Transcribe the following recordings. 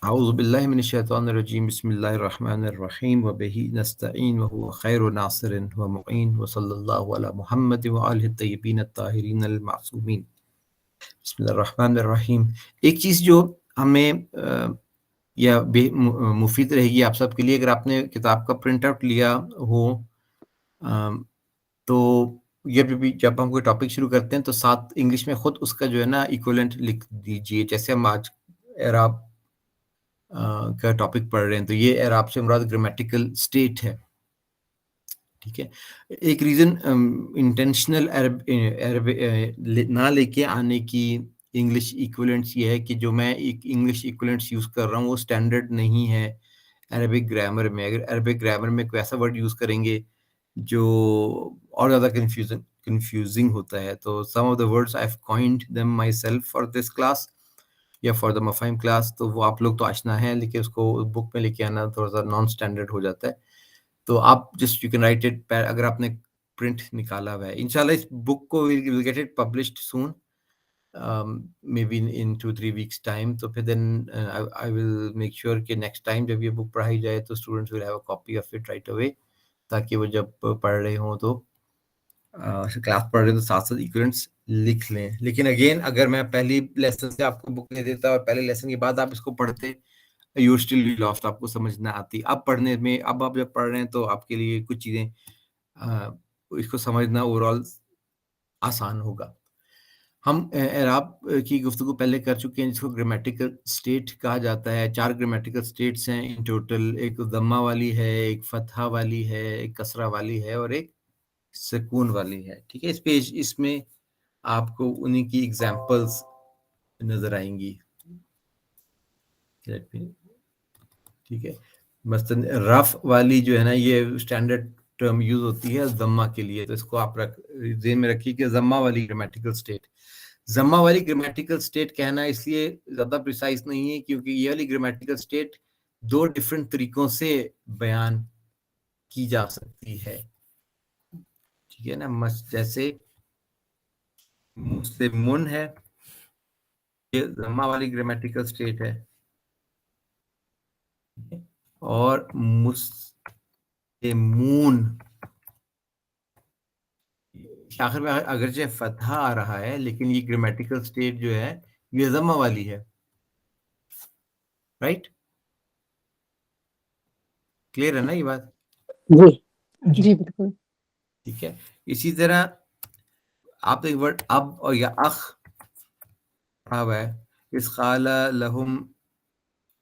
اعوذ باللہ من الشیطان الرجیم بسم اللہ الرحمن الرحیم وبہ نستعین وهو خیر ناصر ومعین وصلی اللہ علی محمد وآلہ الطیبین الطاہرین المعصومین. بسم اللہ الرحمن الرحیم. ایک چیز جو ہمیں یا مفید رہے گی آپ سب کے لیے، اگر آپ نے کتاب کا پرنٹ آؤٹ لیا ہو تو یہ بھی جب ہم کوئی ٹاپک شروع کرتے ہیں تو ساتھ انگلش میں خود اس کا جو ہے نا ایکولنٹ لکھ دیجئے. جیسے ہم آج اعراب کا ٹاپک پڑھ رہے ہیں تو یہ اعراب سے مراد گرامیٹیکل اسٹیٹ ہے. ٹھیک ہے. ایک ریزن انٹینشنل عرب نہ لے کے آنے کی انگلش ایکولنٹس یہ ہے کہ جو میں ایک انگلش ایکولنٹس یوز کر رہا ہوں وہ اسٹینڈرڈ نہیں ہے عربک گرامر میں. اگر عربک گرامر میں کوئی ایسا ورڈ یوز کریں گے جو اور زیادہ کنفیوزنگ ہوتا ہے تو some of the words I've coined them myself for this class یا فار دا مفاہیم کلاس، تو وہ آپ لوگ تو آشنا ہیں لیکن اس کو بک میں لے کے آنا تھوڑا سا نان اسٹینڈرڈ ہو جاتا ہے. تو آپ just you can write it اگر آپ نے پرنٹ نکالا ہوا ہے. انشاءاللہ اس بک کو we'll get it published soon, maybe in 2-3 weeks time. تو پھر then I will make sure کہ نیکسٹ ٹائم جب یہ بک پڑھائی جائے تو students will have a copy of it right away تاکہ وہ جب پڑھ رہے ہوں تو کلاس پڑھ رہے ہیں تو ساتھ ساتھ ایکویلنٹس لکھ لیں. لیکن اگین اگر میں پہلی لیسن سے آپ کو بک دے دیتا اور پہلے لیسن کے بعد آپ اس کو پڑھتے یو اسٹل بی لاسٹ، آپ کو سمجھ نہ آتی. اب پڑھنے میں اب آپ جب پڑھ رہے ہیں تو آپ کے لیے کچھ چیزیں اس کو سمجھنا اوور آل آسان ہوگا. ہم اعراب کی گفتگو پہلے کر چکے ہیں جس کو گرامیٹیکل اسٹیٹ کہا جاتا ہے. 4 گرامیٹیکل اسٹیٹس ہیں ان ٹوٹل. ایک ضمہ والی ہے، ایک فتحہ والی ہے، ایک کسرہ والی ہے اور ایک سکون والی ہے. ٹھیک ہے. اس پیج اس میں آپ کو انہی کی ایگزامپلس نظر آئیں گی. ٹھیک ہے. مثلا رف والی جو ہے نا یہ اسٹینڈرڈ ٹرم یوز ہوتی ہے ضمہ کے لیے، تو اس کو آپ ذہن میں رکھیے کہ ضمہ والی گرامیٹیکل اسٹیٹ. ضمہ والی گرامیٹیکل اسٹیٹ کہنا اس لیے زیادہ پریسائز نہیں ہے کیونکہ یہ والی گرامیٹیکل اسٹیٹ 2 ڈفرینٹ طریقوں سے بیان کی جا سکتی ہے. ٹھیک ہے نا. جیسے مسلمون ہے، یہ ضمہ والی گرامیٹیکل اسٹیٹ ہے، اور مسلمون آخر میں اگرچہ فتحہ آ رہا ہے لیکن یہ گرامیٹیکل اسٹیٹ جو ہے یہ ضمہ والی ہے. رائٹ؟ کلیئر ہے نا یہ بات؟ جی بالکل. ٹھیک ہے. اسی طرح آپ ایک ورڈ اب اور یا اخ پڑھا ہوا ہے، اس قال لہم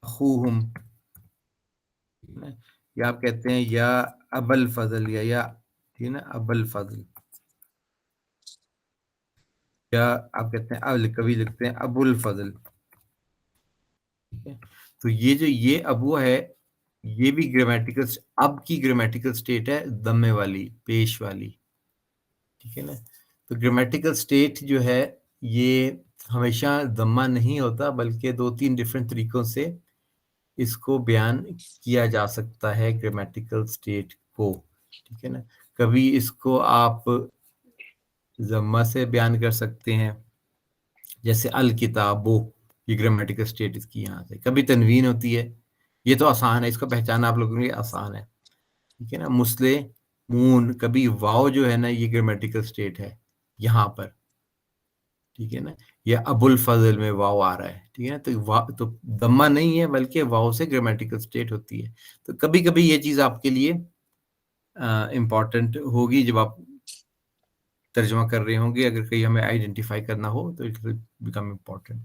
اخوہم، یا آپ کہتے ہیں یا ابا الفضل یا ٹھیک ہے نا ابا الفضل، یا آپ کہتے ہیں کبھی لکھتے ہیں ابو الفضل. تو یہ جو یہ ابو ہے یہ بھی گرامیٹیکل اب کی گرامیٹیکل سٹیٹ ہے ضمے والی، پیش والی. ٹھیک ہے نا. تو گرامیٹیکل سٹیٹ جو ہے یہ ہمیشہ ضمہ نہیں ہوتا بلکہ 2-3 ڈفرینٹ طریقوں سے اس کو بیان کیا جا سکتا ہے گرامیٹیکل سٹیٹ کو. ٹھیک ہے نا. کبھی اس کو آپ ضمہ سے بیان کر سکتے ہیں جیسے الکتابو، یہ گرامیٹیکل سٹیٹ اس کی یہاں سے. کبھی تنوین ہوتی ہے، یہ تو آسان ہے، اس کو پہچانا آپ لوگوں کے لیے آسان ہے. ٹھیک ہے نا. مسلمون، کبھی واو جو ہے نا یہ گرامیٹیکل سٹیٹ ہے یہاں پر. ٹھیک ہے نا. یا ابو الفضل میں واو آ رہا ہے. ٹھیک ہے نا. تو ضمہ نہیں ہے بلکہ واو سے گرامیٹیکل سٹیٹ ہوتی ہے. تو کبھی کبھی یہ چیز آپ کے لیے امپورٹنٹ ہوگی جب آپ ترجمہ کر رہے ہوں گے. اگر کہیں ہمیں آئیڈینٹیفائی کرنا ہو تو اٹ ول بیکم امپورٹنٹ.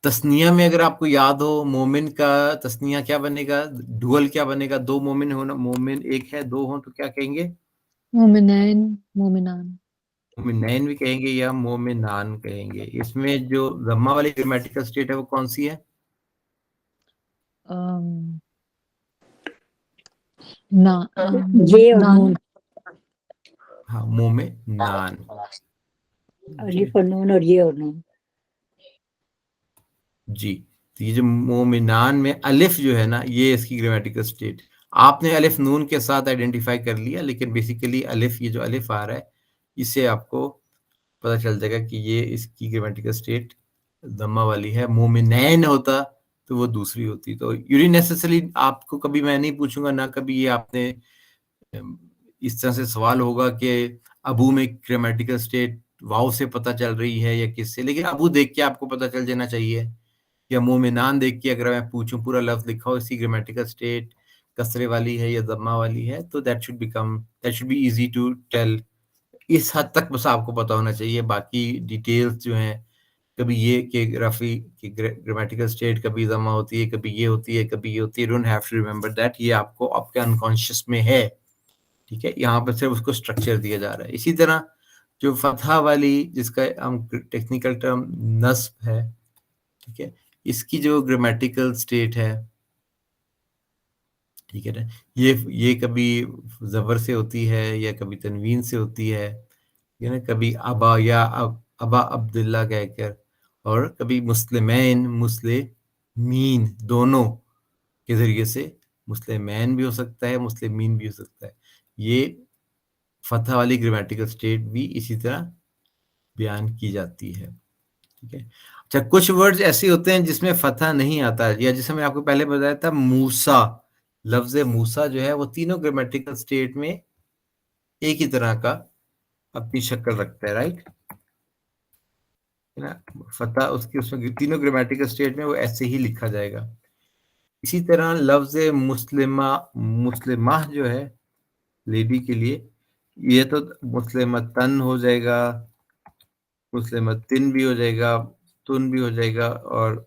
تثنیہ میں اگر آپ کو یاد ہو مومن کا تثنیہ کیا بنے گا، ڈوئل کیا بنے گا؟ 2 مومن ہونا، مومن ایک ہے 2 ہوں تو کیا کہیں گے؟ مومنین، مومنان. مومنین بھی کہیں گے یا مومنان کہیں گے. اس میں جو ضمہ والی گرامیٹیکل سٹیٹ ہے وہ کون سی ہے؟ یہ اور نون. ہاں مومنان. الف اور نون اور یہ اور نون. جی. تو یہ جو مومنان میں الف جو ہے نا یہ اس کی گرامیٹیکل سٹیٹ آپ نے الف نون کے ساتھ آئیڈینٹیفائی کر لیا، لیکن بیسیکلی الف، یہ جو الف آ رہا ہے اس سے آپ کو پتہ چل جائے گا کہ یہ اس کی گرامیٹیکل سٹیٹ ضمہ والی ہے. مومنین ہوتا تو وہ دوسری ہوتی. تو یو نہیں نیسسری آپ کو کبھی میں نہیں پوچھوں گا، نہ کبھی یہ آپ نے اس طرح سے سوال ہوگا کہ ابو میں گرامیٹیکل اسٹیٹ واؤ سے پتہ چل رہی ہے یا کس سے، لیکن ابو دیکھ کے آپ کو پتہ چل جانا چاہیے. یا مومنان دیکھ کے اگر میں پوچھوں پورا لفظ لکھا ہو اسی گرامیٹیکل اسٹیٹ کسرے والی ہے یا ضمہ والی ہے، تو that should be easy to tell. اس حد تک بس آپ کو پتہ ہونا چاہیے. باقی ڈیٹیلز جو ہیں، کبھی یہ کہ رفی کی گرامیٹیکل اسٹیٹ کبھی ضمہ ہوتی ہے، کبھی یہ ہوتی ہے، کبھی یہ ہوتی ہے، don't have to remember that. یہ آپ کو آپ کے انکانشیس میں ہے، ٹھیک ہے. یہاں پر صرف اس کو اسٹرکچر دیا جا رہا ہے. اسی طرح جو فتح والی، جس کا ہم ٹیکنیکل ٹرم نصب ہے، ٹھیک ہے، اس کی جو گرامیٹیکل اسٹیٹ ہے، ٹھیک ہے نا، یہ کبھی زبر سے ہوتی ہے یا کبھی تنوین سے ہوتی ہے، نا، کبھی ابا یا ابا عبداللہ کہہ کر، اور کبھی مسلمین مسلمین دونوں کے ذریعے سے. مسلمین بھی ہو سکتا ہے، مسلمین بھی ہو سکتا ہے. یہ فتح والی گرامیٹیکل اسٹیٹ بھی اسی طرح بیان کی جاتی ہے، ٹھیک ہے. اچھا، کچھ ورڈز ایسے ہوتے ہیں جس میں فتح نہیں آتا، یا جسے میں آپ کو پہلے بتایا تھا موسیٰ. لفظ موسیٰ جو ہے وہ تینوں گرامیٹیکل اسٹیٹ میں ایک ہی طرح کا اپنی شکل رکھتا ہے، رائٹ. فتح اس میں تینوں گرامیٹیکل اسٹیٹ میں وہ ایسے ہی لکھا جائے گا. اسی طرح لفظ مسلمہ جو ہے لیڈی کے لیے، یہ تو مسلمتن ہو جائے گا، مسلمتن بھی ہو جائے گا، تن بھی ہو جائے گا، اور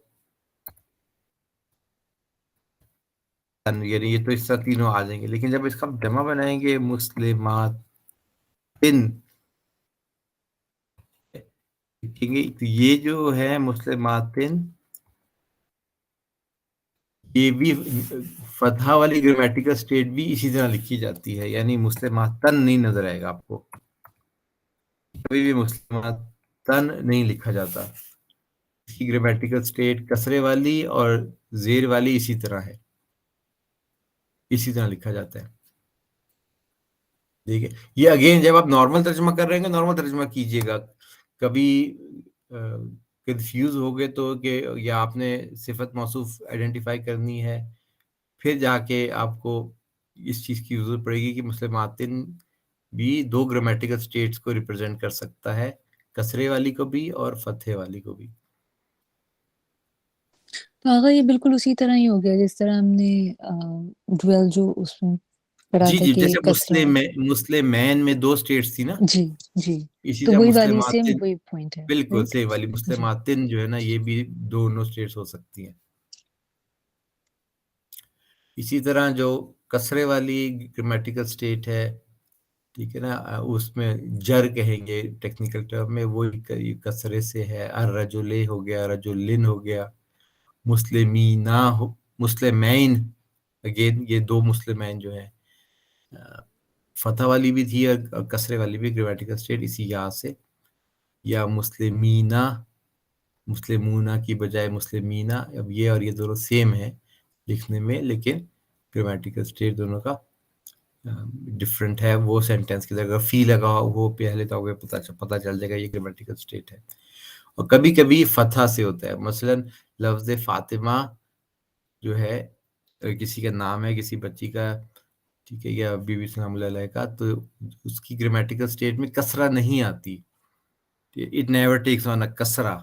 یعنی یہ تو اس طرح تینوں آ جائیں گے. لیکن جب اس کا جمع بنائیں گے مسلمات لکھیں گے، تو یہ جو ہے مسلماتن، یہ بھی فتح والی گرامیٹیکل اسٹیٹ بھی اسی طرح لکھی جاتی ہے. یعنی مسلماتن نہیں نظر آئے گا آپ کو، کبھی بھی مسلماتن نہیں لکھا جاتا. اس کی گرامیٹیکل اسٹیٹ کسرے والی اور زیر والی اسی طرح ہے، اسی طرح لکھا جاتا ہے. ٹھیک ہے. یہ اگین جب آپ نارمل ترجمہ کر رہے ہیں نارمل ترجمہ کیجئے گا. کبھی کنفیوز ہو گئے تو کہ یا آپ نے صفت موصوف آئیڈینٹیفائی کرنی ہے، پھر جا کے آپ کو اس چیز کی ضرورت پڑے گی کہ مسلماتن بھی دو گرامیٹیکل سٹیٹس کو ریپرزینٹ کر سکتا ہے، کسرے والی کو بھی اور فتح والی کو بھی. تو آغا یہ بالکل اسی طرح ہی ہو گیا جس طرح ہم نے ڈویل جو اس میں پڑھا جی تھا جی، کہ جیسے کسرہ. مسلمین میں دو سٹیٹس تھی نا، جی جی، اسی تو طرح وہی والی سیم مسلماتن، وہی پوائنٹ ہے، بالکل رائٹ. صحیح والی جی مسلماتن جو ہے نا، یہ بھی دونوں سٹیٹس ہو سکتی ہیں. اسی طرح جو کسرے والی گرامیٹیکل سٹیٹ ہے، ٹھیک ہے نا، اس میں جر کہیں گے ٹیکنیکل ٹرم میں، وہ کسرے سے ہے. الرجل ہو گیا، رجلن ہو گیا، مسلمینہ مسلمین، اگین یہ دو مسلمین جو ہیں، فتح والی بھی تھی اور کسرے والی بھی گرامیٹیکل سٹیٹ اسی یہاں سے. یا مسلمینہ، مسلمونہ کی بجائے مسلمینہ. اب یہ اور یہ دونوں سیم ہیں لکھنے میں، لیکن گرامیٹیکل سٹیٹ دونوں کا ڈفرنٹ ہے. وہ سینٹینس کی جگہ فی لگا ہو پہلے تو پتہ چل جائے گا یہ گرامیٹیکل سٹیٹ ہے. اور کبھی کبھی فتح سے ہوتا ہے. مثلا لفظ فاطمہ جو ہے، کسی کا نام ہے کسی بچی کا، ٹھیک ہے، یا بی بی سلام اللہ علیہ کا، تو اس کی گرامیٹیکل سٹیٹ میں کسرہ نہیں آتی. اٹ نیور ٹیکس آن اے کسرہ،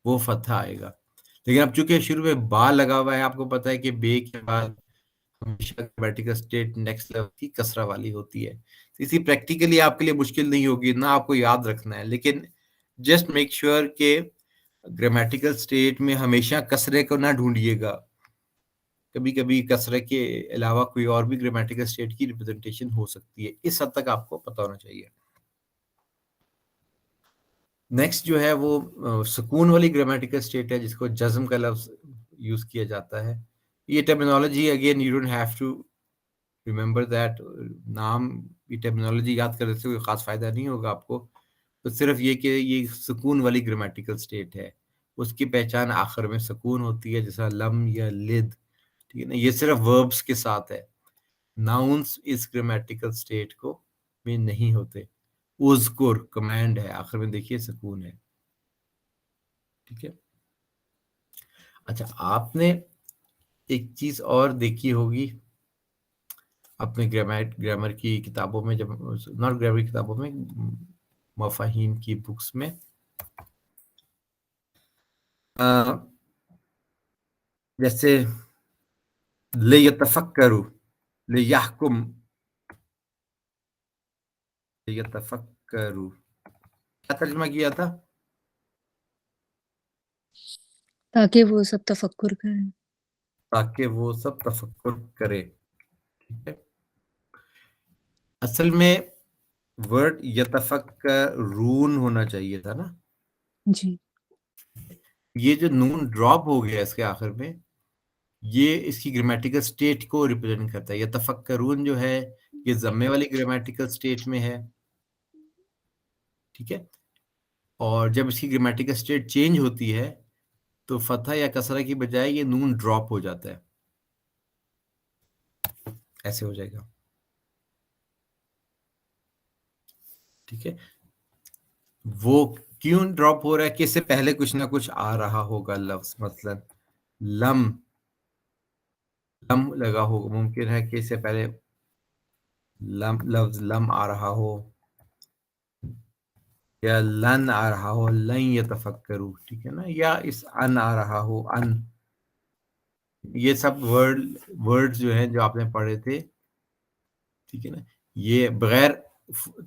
وہ فتح آئے گا. لیکن اب چونکہ شروع میں با لگا ہوا ہے، آپ کو پتہ ہے کہ بے کے بعد ہمیشہ گرامیٹیکل سٹیٹ نیکسٹ لیول کی کسرہ والی ہوتی ہے. اسی پریکٹیکلی آپ کے لیے مشکل نہیں ہوگی، نہ آپ کو یاد رکھنا ہے، لیکن جسٹ میک شیور کہ گرامیٹیکل سٹیٹ میں ہمیشہ کسرے کو نہ ڈھونڈیے گا. کبھی کبھی کسرے کے علاوہ کوئی اور بھی گرامیٹیکل سٹیٹ کی ریپرزنٹیشن ہو سکتی ہے. اس حد تک آپ کو پتہ ہونا چاہیے. نیکسٹ جو ہے وہ سکون والی گرامیٹیکل سٹیٹ ہے، جس کو جزم کا لفظ یوز کیا جاتا ہے. یہ terminology again you don't have to remember that. نام یہ ٹرمینالوجی یاد کرنے سے کوئی خاص فائدہ نہیں ہوگا آپ کو، تو صرف یہ کہ یہ سکون والی گرامیٹیکل سٹیٹ ہے. اس کی پہچان آخر میں سکون ہوتی ہے، جیسا لم یا لد، ٹھیک ہے نا. یہ صرف وربس کے ساتھ ہے، ناؤنس اس گرامیٹیکل سٹیٹ کو میں نہیں ہوتے. اذکر کمانڈ ہے، آخر میں دیکھیے سکون ہے، ٹھیک ہے. اچھا، آپ نے ایک چیز اور دیکھی ہوگی اپنے گرامر کی کتابوں میں، جب ناٹ گرامر کی کتابوں میں، مفاہیم کی بکس میں، جیسے لیتفکروا، لیحکم، لیتفکروا، کیا ترجمہ کیا تھا؟ تاکہ وہ سب تفکر کریں. تاکہ وہ سب تفکر کرے. ٹھیک ہے، اصل میں ورڈ یتفکرون ہونا چاہیے تھا نا. جی. یہ جو نون ڈراپ ہو گیا اس کے آخر میں، یہ اس کی گرامیٹیکل سٹیٹ کو ریپرزینٹ کرتا ہے. یتفکرون جو ہے یہ ضمے والی گرامیٹیکل سٹیٹ میں ہے. ٹھیک ہے، اور جب اس کی گرامیٹیکل سٹیٹ چینج ہوتی ہے تو فتح یا کسرہ کی بجائے یہ نون ڈراپ ہو جاتا ہے. ایسے ہو جائے گا. ٹھیک ہے، وہ کیوں ڈراپ ہو رہا ہے کہ اس سے پہلے کچھ نہ کچھ آ رہا ہوگا لفظ. مثلا لم لگا ہوگا، ممکن ہے کہ اس سے پہلے لفظ لم آ رہا ہو، یا لن آ رہا ہو، لن یتفکروا. ٹھیک ہے نا، یا اس ان آ رہا ہو، ان. یہ سب ورڈ جو ہیں جو آپ نے پڑھے تھے، ٹھیک ہے نا، یہ بغیر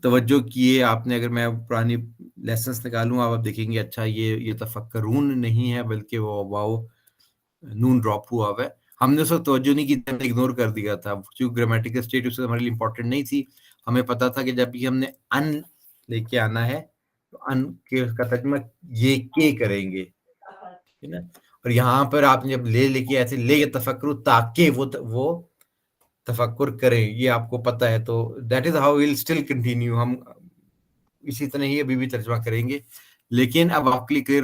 توجہ کیے آپ نے، اگر میں پرانی لیسنس نکالوں آپ دیکھیں گے اچھا یہ تفکرون نہیں ہے بلکہ وہ واو نون ڈراپ ہوا ہے. ہم نے اس وقت توجہ نہیں کی، اگنور کر دیا تھا کیونکہ گرامیٹیکل سٹیٹ اس ہمارے لیے امپورٹنٹ نہیں تھی. ہمیں پتا تھا کہ جب بھی ہم نے ان لے کے آنا ہے تو ان کے کا ترجمہ یہ کے کریں گے. ٹھیک ہے نا، اور یہاں پر آپ نے جب لے کے ایسے لے تفکر تاکہ وہ تفکر کریں، یہ آپ کو پتہ ہے. تو that is how we'll still continue. ہم اسی طرح ہی ابھی بھی ترجمہ کریں گے، لیکن اب آپ کلیئر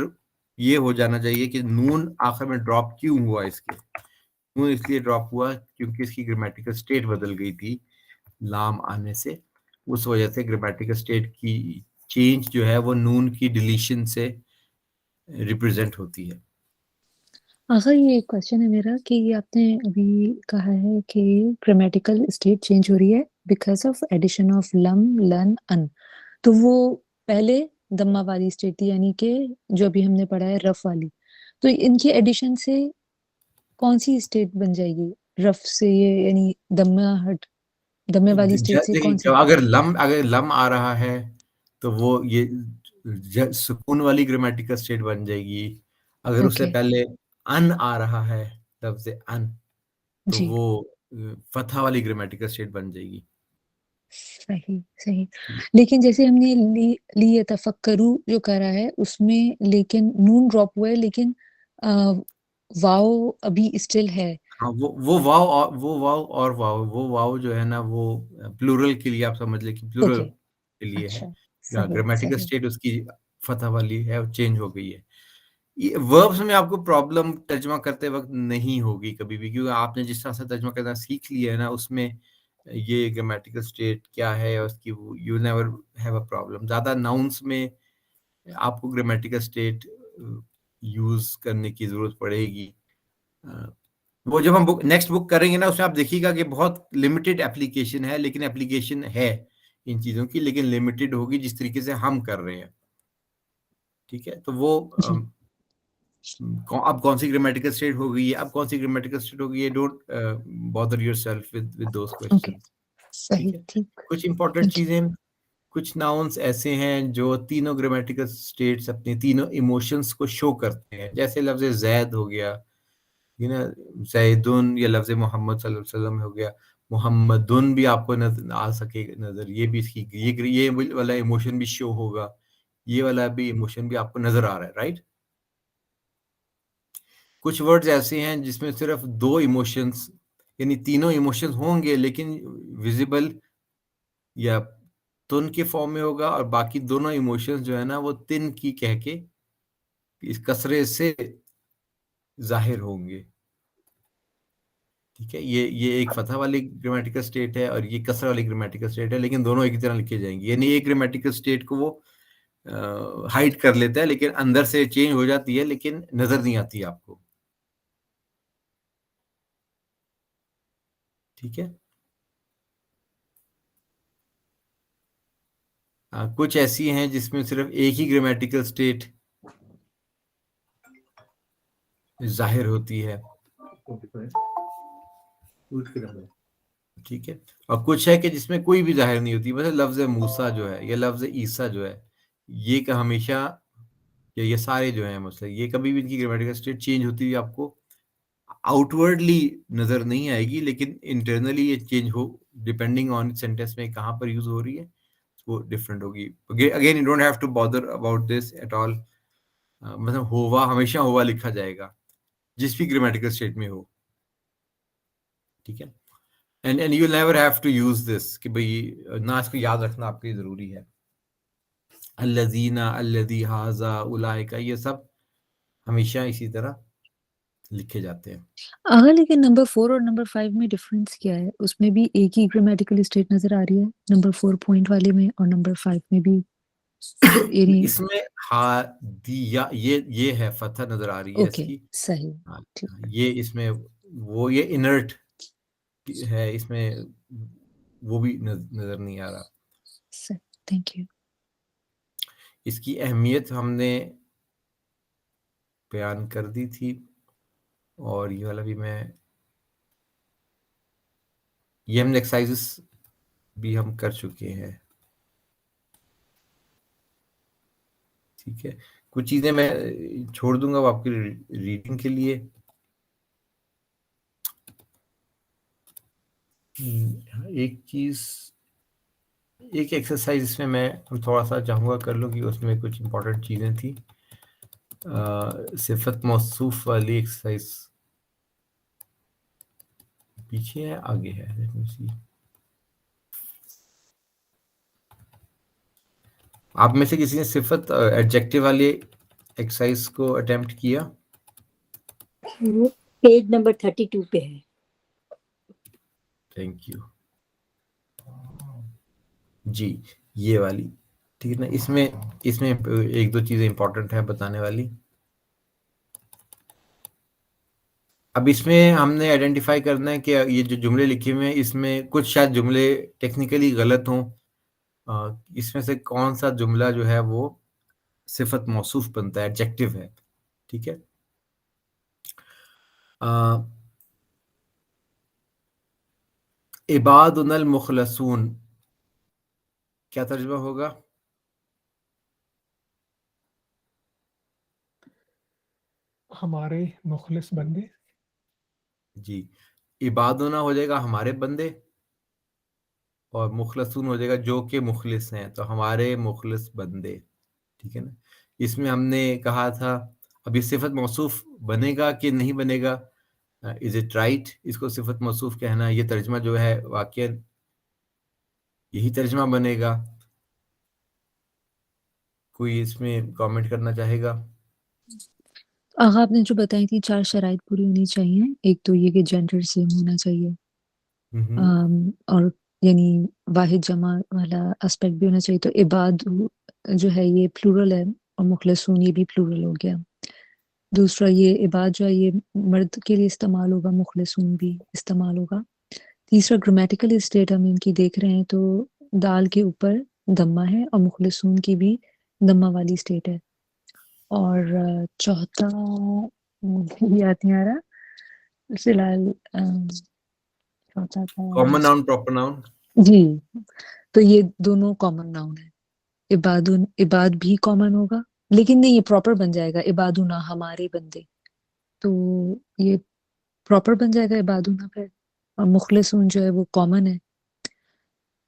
یہ ہو جانا چاہیے کہ نون آخر میں ڈراپ کیوں ہوا. اس کے نون اس لیے ڈراپ ہوا کیونکہ اس کی گرامیٹیکل سٹیٹ بدل گئی تھی لام آنے سے. اس وجہ سے گرامیٹیکل سٹیٹ کی چینج جو ہے وہ نون کی ڈیلیشن سے ریپرزینٹ ہوتی ہے. آخر یہ ایک کوشچن ہے میرا کہ یہ آپ نے ابھی کہا ہے کہ گرامیٹیکل اسٹیٹ چینج ہو رہی ہے بیکاز آف ایڈیشن آف لم لن ان. تو وہ پہلے دمہ والی اسٹیٹ تھی، یعنی کہ جو ابھی ہم نے پڑھا ہے رف والی. تو ان کی ایڈیشن سے کون سی اسٹیٹ بن جائے گی رف سے، یہ یعنی دمے والی اسٹیٹ سے کون سی؟ اگر لم آ رہا ہے تو وہ یہ سکون والی گرامیٹیکل سٹیٹ بن جائے گی. اگر اس سے اوکے. پہلے ان آ رہا ہے لفظ ان تو جی. وہ فتح والی گرامیٹیکل سٹیٹ بن جائے گی. صحیح صحیح. لیکن جیسے ہم نے لی تفکرو جو کرا ہے اس میں لیکن نون ڈراپ ہوا ہے، لیکن واو ابھی اسٹل ہے. ہاں وہ واو جو ہے نا وہ پلورل کے لیے آپ سمجھ لیں کہ پلورل اوکے. کے لیے ہے. اچھا. یا صحیح گرامیٹیکل صحیح. سٹیٹ اس کی فتح والی ہے، چینج ہو گئی ہے. وربس میں آپ کو پرابلم ترجمہ کرتے وقت نہیں ہوگی کبھی بھی، کیونکہ آپ نے جس طرح سے ترجمہ کرنا سیکھ لیا ہے نا اس میں یہ گرامیٹیکل سٹیٹ کیا ہے اور اس کی you never have a problem. زیادہ ناؤنس میں آپ کو گرامیٹیکل سٹیٹ یوز کرنے کی ضرورت پڑے گی. وہ جب ہم نیکسٹ بک کریں گے نا اس میں آپ دیکھیے گا کہ بہت لمیٹڈ اپلیکیشن ہے، لیکن اپلیکیشن ہے ان چیزوں کی، لیکن لمیٹڈ ہوگی جس طریقے سے ہم کر رہے ہیں. ٹھیک ہے، تو وہ جی. اب کون سی گرامیٹیکل سٹیٹ ہو گئی ہے، اب کون سی گرامیٹیکل سٹیٹ ہو گئی ہے، don't bother your self with those okay. Questions. صحیح. ٹھیک ہے، ٹھیک. کچھ امپورٹنٹ تھینک یو. چیزیں، کچھ ناؤنس ایسے ہیں جو تینوں گرامیٹیکل سٹیٹس اپنی تینوں ایموشنز کو شو کرتے ہیں. جیسے لفظ زید ہو گیا، زیدن، یا لفظ محمد صلی اللہ علیہ وسلم ہو گیا، محمدن بھی آپ کو نظر آ سکے نظر، یہ بھی اس کی یہ والا ایموشن بھی شو ہوگا، یہ والا بھی ایموشن بھی آپ کو نظر آ رہا ہے، رائٹ. کچھ ورڈز ایسے ہیں جس میں صرف دو ایموشنز یعنی تینوں ایموشنز ہوں گے لیکن ویزیبل یا تن کے فارم میں ہوگا، اور باقی دونوں ایموشنز جو ہے نا وہ تن کی کہہ کے اس کسرے سے ظاہر ہوں گے. ٹھیک ہے، یہ ایک فتح والی گرامیٹیکل سٹیٹ ہے اور یہ کسرہ والی گرامیٹیکل سٹیٹ ہے، لیکن دونوں ایک ہی طرح لکھے جائیں گے. یعنی ایک گرامیٹیکل سٹیٹ کو وہ ہائڈ کر لیتا ہے لیکن اندر سے چینج ہو جاتی ہے، لیکن نظر نہیں آتی آپ کو. ٹھیک ہے. کچھ ایسی ہیں جس میں صرف ایک ہی گرامیٹیکل اسٹیٹ ظاہر ہوتی ہے. ٹھیک ہے. اور کچھ ہے کہ جس میں کوئی بھی ظاہر نہیں ہوتی. مثلا لفظ موسیٰ جو ہے یا لفظ عیسیٰ جو ہے، یہ کہ ہمیشہ یہ سارے جو ہیں مسئلے، یہ کبھی بھی ان کی گرامیٹیکل اسٹیٹ چینج ہوتی ہوئی آپ کو آؤٹ ورڈلی نظر نہیں آئے گی، لیکن انٹرنلی یہ change who depending on sentence میں کہاں پر یوز ہو رہی ہے وہ ڈفرینٹ ہوگی. Again you don't have to bother about this at all. مطلب ہوا ہمیشہ ہوا لکھا جائے گا جس بھی گرامیٹیکل اسٹیٹ میں ہو. ٹھیک ہے. And you never have to use this کہ بھئی نہ اس کو یاد رکھنا آپ کے لیے ضروری ہے. الذین، الذی، ھذا، اولئک، یہ سب ہمیشہ اسی طرح لکھے جاتے ہیں. اگر لیکن نمبر 4 اور نمبر 5 میں ڈفرینس کیا ہے؟ اس میں بھی ایک ہی گرامیٹیکل اسٹیٹ نظر آ رہی ہے نمبر 4 پوائنٹ والے میں، اور نمبر 5 میں بھی یعنی اس میں ہا دی یا یہ ہے فتح نظر آ رہی ہے اس اوکے کی. صحیح ہاں، ٹھیک. یہ اس میں وہ یہ انرٹ ہے، اس میں وہ بھی نظر نہیں آ رہا. صحیح، تھینک یو. اس کی اہمیت ہم نے بیان کر دی تھی، اور یہ والا بھی یہ ہم نے ایکسرسائزز بھی ہم کر چکے ہیں. ٹھیک ہے. کچھ چیزیں میں چھوڑ دوں گا وہ آپ کی ریڈنگ کے لیے. ایک چیز، ایک ایکسرسائز اس میں تھوڑا سا چاہوں گا کر لوں کہ اس میں کچھ امپورٹنٹ چیزیں تھیں. صفت موصوف والی ایکسرسائز پیچھے ہے آگے ہے؟ Let me see. آپ میں سے کسی نے صفت ایڈجیکٹو والی ایکسرسائز کو اٹیمپٹ کیا؟ پیج نمبر 32 پہ ہے. Thank you. جی یہ والی ٹھیک ہے نا. اس میں ایک دو چیزیں امپورٹنٹ ہیں بتانے والی. اب اس میں ہم نے آئیڈینٹیفائی کرنا ہے کہ یہ جو جملے لکھے ہوئے ہیں اس میں کچھ شاید جملے ٹیکنیکلی غلط ہوں. اس میں سے کون سا جملہ جو ہے وہ صفت موصوف بنتا ہے، ایڈجیکٹو ہے. ٹھیک ہے. عبادنا المخلصون کیا ترجمہ ہوگا؟ ہمارے مخلص بندے. جی عبادنا ہو جائے گا ہمارے بندے، اور مخلصون ہو جائے گا جو کہ مخلص ہیں، تو ہمارے مخلص بندے. ٹھیک ہے نا. اس میں ہم نے کہا تھا اب یہ صفت موصوف بنے گا کہ نہیں بنے گا. از اٹ رائٹ اس کو صفت موصوف کہنا؟ یہ ترجمہ جو ہے واقعا یہی ترجمہ بنے گا. کوئی اس میں کامنٹ کرنا چاہے گا؟ آغا آپ نے جو بتائی تھی 4 شرائط پوری ہونی چاہیے. ایک تو یہ کہ جینڈر سیم ہونا چاہیے، اور یعنی واحد جمع والا اسپیکٹ بھی ہونا چاہیے. تو عباد جو ہے یہ پلورل ہے، اور مخلصون یہ بھی پلورل ہو گیا. دوسرا یہ عباد جو ہے یہ مرد کے لیے استعمال ہوگا، مخلصون بھی استعمال ہوگا. تیسرا گرامیٹیکل اسٹیٹ ہم ان کی دیکھ رہے ہیں تو دال کے اوپر دمہ ہے، اور مخلصون کی بھی دمہ والی اسٹیٹ ہے. اور چوتھا مجھے یاد نہیں آ رہا فی الحال. چوتھا کامن تھا ناؤن پراپر ناؤن. جی، تو یہ دونوں کامن ناؤن ہے. عباد بھی کامن ہوگا، لیکن نہیں یہ پراپر بن جائے گا عبادنا ہمارے بندے، تو یہ پراپر بن جائے گا عبادنا پھر. اور مخلصون جو ہے وہ کامن ہے،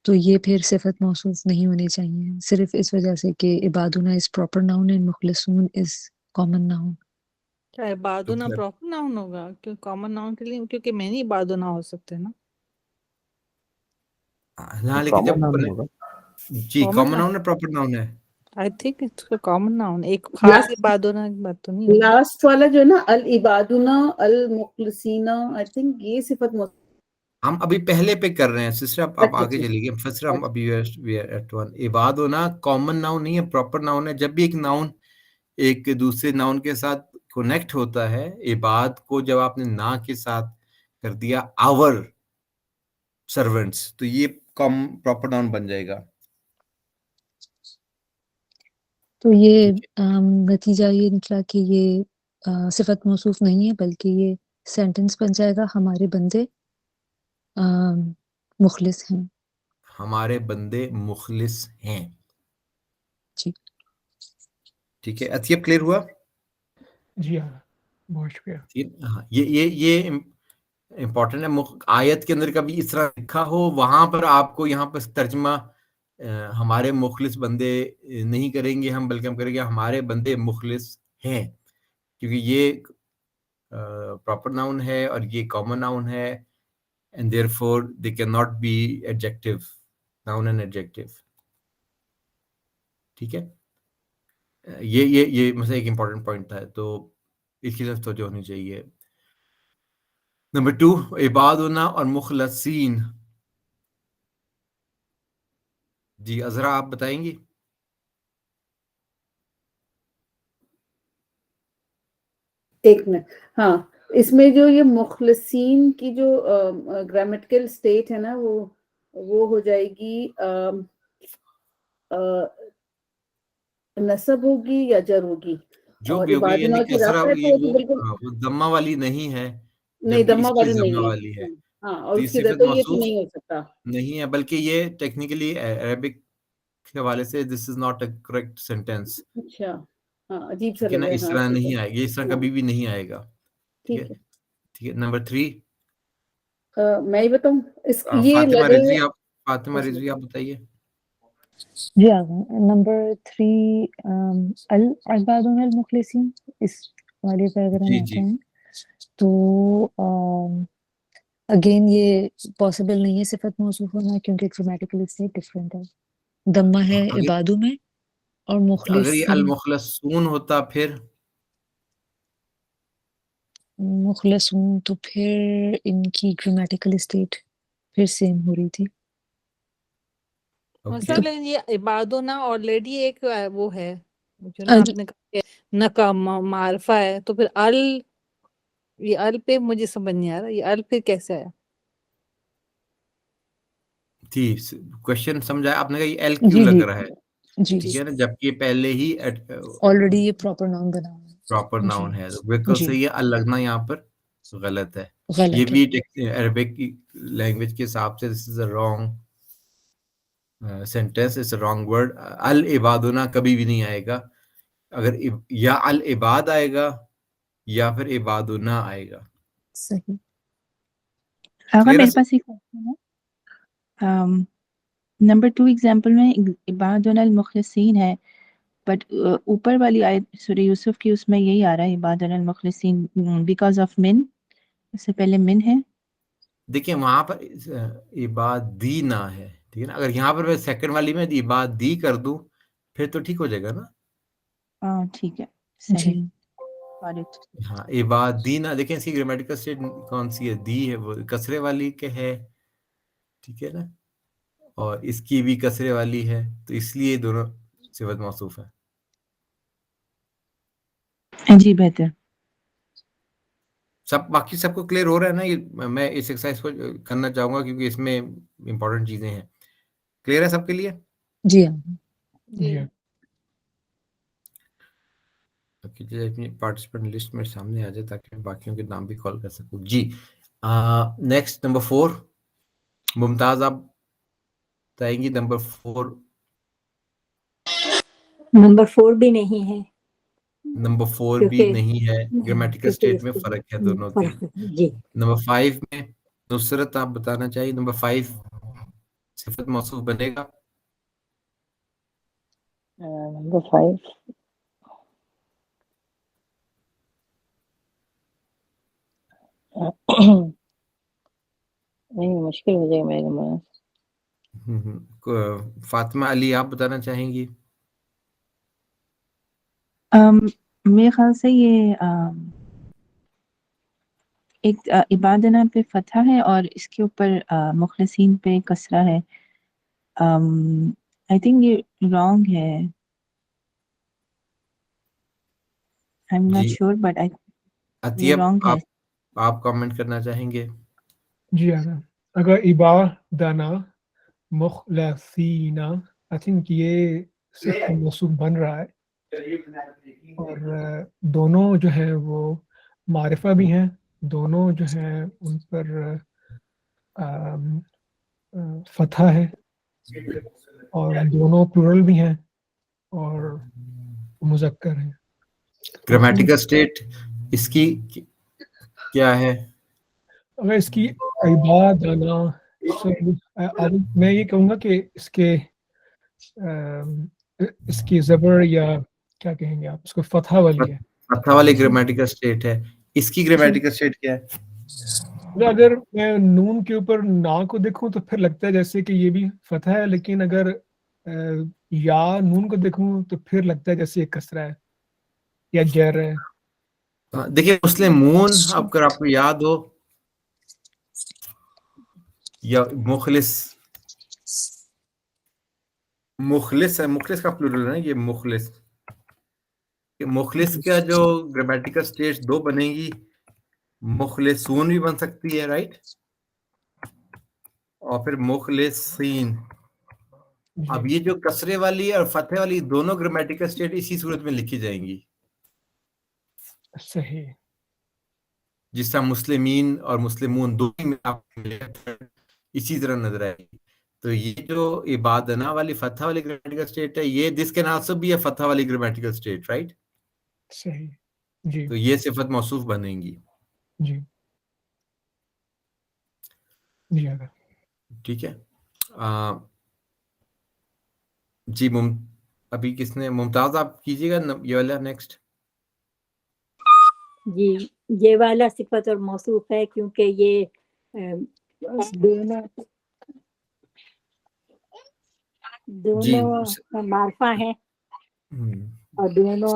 تو یہ پھر صفت موصوف نہیں ہونی چاہیے، صرف اس وجہ سے کہ عبادنا از پراپر ناؤن اینڈ مخلصون از کامن ناؤن. کیا عبادنا پراپر ناؤن ہوگا؟ کیوں کامن ناؤن کے لیے؟ کیونکہ میں نہیں عبادنا ہو سکتے نا. ہاں لیکن جب جی کامن ناؤن ہے پراپر ناؤن ہے. I think it's common noun. ایک خاص عبادنا کی بات تو نہیں ہوگی. لاسٹ والا جو ہے نا العبادنا المخلصین، آئی تھنک یہ صفت ہم ابھی پہلے پہ کر رہے ہیں سسٹر، آپ اچھا آگے چلیے گئے. سسٹر ہم ابھی عباد ہونا کامن ناؤن نہیں ہے، پراپر ناؤن ہے. جب بھی ایک ناؤن ایک دوسرے ناؤن کے ساتھ کنیکٹ ہوتا ہے، عباد کو جب آپ نے نا کے ساتھ کر دیا آور، servants, تو یہ proper noun بن جائے گا. تو یہ ٹھیک ہے. نتیجہ یہ نکلا کہ یہ صفت موصوف نہیں ہے بلکہ یہ سینٹنس بن جائے گا ہمارے بندے مخلص ہیں. ہمارے بندے مخلص ہیں. جی ٹھیک ہے. اطیب کلیئر ہوا؟ جی ہاں بہت شکریہ. ہاں یہ امپورٹنٹ ہے. آیت کے اندر کبھی اس طرح لکھا ہو وہاں پر آپ کو یہاں پر ترجمہ ہمارے مخلص بندے نہیں کریں گے ہم، بلکہ ہم کریں گے ہمارے بندے مخلص ہیں، کیونکہ یہ پراپر ناؤن ہے اور یہ کامن ناؤن ہے، and therefore they can not be adjective, noun and adjective. ٹھیک ہے. یہ مثلا ایک امپورٹنٹ پوائنٹ تھا، تو اس کی طرف توجہ ہونی چاہیے. نمبر 2 عبادنا اور مخلصین. جی عذرا آپ بتائیں گی؟ ایک منٹ. ہاں اس میں جو یہ مخلصین کی جو گرامیٹیکل اسٹیٹ ہے نا وہ ہو جائے گی نصب ہوگی یا جر ہوگی. جو اور بھی ہوگی، یعنی عبادنا کی کسرہ رفع ہے تو وہ بالکل وہ ضمہ والی نہیں ہے نہیں، جبکہ ضمہ اس کی والی ضمہ نہیں والی ہے. ہے. ہاں اور تو اس یہ کی صفت تو یہ تو موصوف نہیں ہو سکتا. نہیں ہے، بلکہ یہ ٹیکنیکلی عربک کے حوالے سے this is not a correct sentence. اچھا ہاں عجیب سا ٹھیک ہے لگ نا، رہا ہے. اس ہاں طرح ٹھیک ہے. نہیں آئے گا، اس طرح ہاں کبھی بھی نہیں آئے گا. ٹھیک ہے. ٹھیک ہے. ٹھیک ہے. نمبر 3 میں ہی بتاؤں اس یہ فاطمہ لگے رضوی، ہوئے. آپ فاطمہ رضوی آپ بتائیے. جی نمبر 3 العبادون المخلصین، اس والے پہ اگر ہم جی آتے جی ہیں تو اگین یہ پاسبل نہیں ہے صفت موصوف ہونا کیونکہ گرامیٹیکل اسٹیٹ ڈفرینٹ ہے. ضمہ ہے عبادو میں اور اگر یہ مخلصین المخلصون ہوتا پھر مخلص ہوں تو پھر ان کی گرامیٹیکل اسٹیٹ پھر سیم ہو رہی تھی. مثلا یہ عبادنا آلریڈی ایک وہ ہے جو نا آپ نے کہا کہ نہ معرفہ ہے، تو پھر یہ ال پہ مجھے سمجھ نہیں آ رہا، یہ ال پھر کیسے آیا؟ تھی کوشچن سمجھا آپ نے، کہا یہ ایل کیوں جی لگ جی رہا ہے. جی ٹھیک ہے نا، جبکہ پہلے ہی آلریڈی یہ پراپر ناؤن بنا ہوا ہے. پراپر جی ناؤن ہے. بالکل جی صحیح ہے. ال لگنا یہاں پر غلط ہے. یہ غلط ہے. بھی عربک کی لینگویج کے حساب سے this is a wrong sentence, it's a wrong word. العبادنا کبھی بھی نہیں آئے گا. اگر یا العباد آئے گا یا پھر عبادنا آئے گا. صحیح. آغا Clear میرے ہے؟ پاس ایک کوشچن ہے. نمبر 2 ایگزامپل میں عبادنا المخلصین ہے، بٹ اوپر والی آیت سورہ یوسف کی اس میں یہی آ رہا ہے عبادنا المخلصین بیکاز آف من، اس سے پہلے من ہے. دیکھیں وہاں پر عبادی نہ ہے. ٹھیک ہے نا، اگر یہاں پر میں سیکنڈ والی میں عبادی کر دوں پھر تو ٹھیک ہو جائے گا نا. ٹھیک ہے جی صحیح. Got it. ہاں عبادی نہ، دیکھیں اس کی گرامیٹیکل اسٹیٹ کون سی ہے؟ دی ہے، وہ کسرے والی کے ہے. ٹھیک ہے نا، اور اس کی بھی کسرے والی ہے، تو اس لیے دونوں صفت موصوف ہے. جی بہتر. باقی سب کو کلیئر ہو رہا ہے نا؟ یہ میں اس ایکسرسائز کو کرنا چاہوں گا کیونکہ اس میں امپورٹنٹ چیزیں ہیں. کلیئر ہے سب کے لیے؟ جی ہاں. جی ہاں. اپنی پارٹیسپینٹ لسٹ میں سامنے آ جائے تاکہ میں باقیوں کے نام بھی کال کر سکوں. جی نیکسٹ نمبر 4 ممتاز آپ بتائیں گی. نمبر 4 نمبر 4 بھی نہیں ہے بھی کیونکہ نہیں ہے. گرامیٹیکل اسٹیٹ میں فرق ہے دونوں کے. فرق ہے. جی نمبر 5 میں نصرت آپ بتانا چاہیے. نمبر 5 صفت موصوف بنے گا. نمبر 5 نہیں مشکل ہو جائے گا میرے نمبر. فاطمہ علی آپ بتانا چاہیں گی. میرے خیال سے یہ ایک عبادنا پہ فتح ہے اور اس کے اوپر مخلصین پہ کسرہ ہے. آئی تھنک یہ رانگ ہے. آئی ایم ناٹ جی شیور بٹ یہ عطیب رانگ ہے. آپ کامنٹ کرنا چاہیں گے؟ جی آغا اگر عبادنا مخلصینا آئی تھنک یہ صفت موصوف بن رہا ہے، اور دونوں جو ہیں وہ معرفہ بھی ہیں، دونوں جو ہیں ان پر فتح ہے، اور دونوں پلورل بھی ہیں اور مذکر ہیں. گرامیٹیکل اسٹیٹ اس کی کیا ہے؟ اگر اس کی عبادنا، میں یہ کہوں گا کہ اس کی زبر یا کیا کہیں گے آپ اس کو فتح والی ہے. فتح والی گرامیٹیکل اسٹیٹ ہے. اس کی گرامیٹیکل اسٹیٹ کیا ہے؟ اگر میں نون کے اوپر نا کو دیکھوں تو پھر لگتا ہے جیسے کہ یہ بھی فتح ہے، لیکن اگر یا نون کو دیکھوں تو پھر لگتا ہے جیسے یہ کسرہ ہے یا جر ہے. دیکھیے مسلمون، اب اگر آپ کو یاد ہو یا مخلص ہے، مخلص کا پلورل ہے نا یہ مخلص کا جو گرامیٹیکل اسٹیٹ دو بنے گی، مخلصون بھی بن سکتی ہے، رائٹ، اور پھر مخلصین. اب یہ جو کسرے والی اور فتح والی دونوں گرامیٹیکل اسٹیٹ اسی صورت میں لکھی جائیں گی. صحیح. جس طرح مسلمین اور مسلمون دونوں اسی طرح نظر آئے گی. تو یہ جو عبادنا والی فتح والی گرامیٹیکل اسٹیٹ ہے، یہ جس کے ناصب بھی ہے فتح والی گرامیٹیکل اسٹیٹ، رائٹ. صحیح. جی تو یہ صفت موصوف بنیں گی. جی جی اگر ٹھیک ہے. جی ابھی کس نے؟ ممتاز آپ کیجیے گا یہ والا نیکسٹ. جی یہ والا صفت اور موصوف ہے کیونکہ یہ دونوں معرفہ ہیں اور دونوں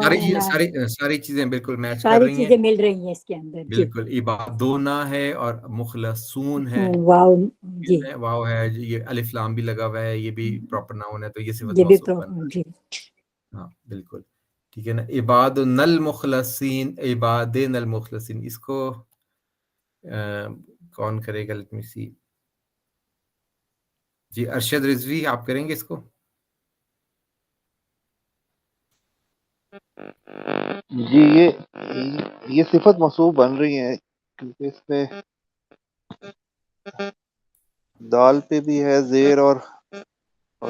ساری چیزیں بالکل میچ کر ساری رہی ہیں، چیزیں مل رہی ہیں اس کے اندر. بالکل. عبادونا ہے اور مخلصون ہے، واو جی واو ہے، یہ الف لام بھی لگا ہوا ہے، یہ بھی پراپر ناؤن ہے، تو یہ صفت یہ بھی موصوف بن جی. ہاں بالکل ٹھیک ہے نا. عبادنا المخلصین، عبادنا المخلصین، اس کو کون کرے گا؟ لیٹ می سی. جی ارشد رضوی آپ کریں گے اس کو؟ جی یہ صفت موصوف بن رہی ہے کیونکہ اس پہ دال پہ بھی ہے زیر اور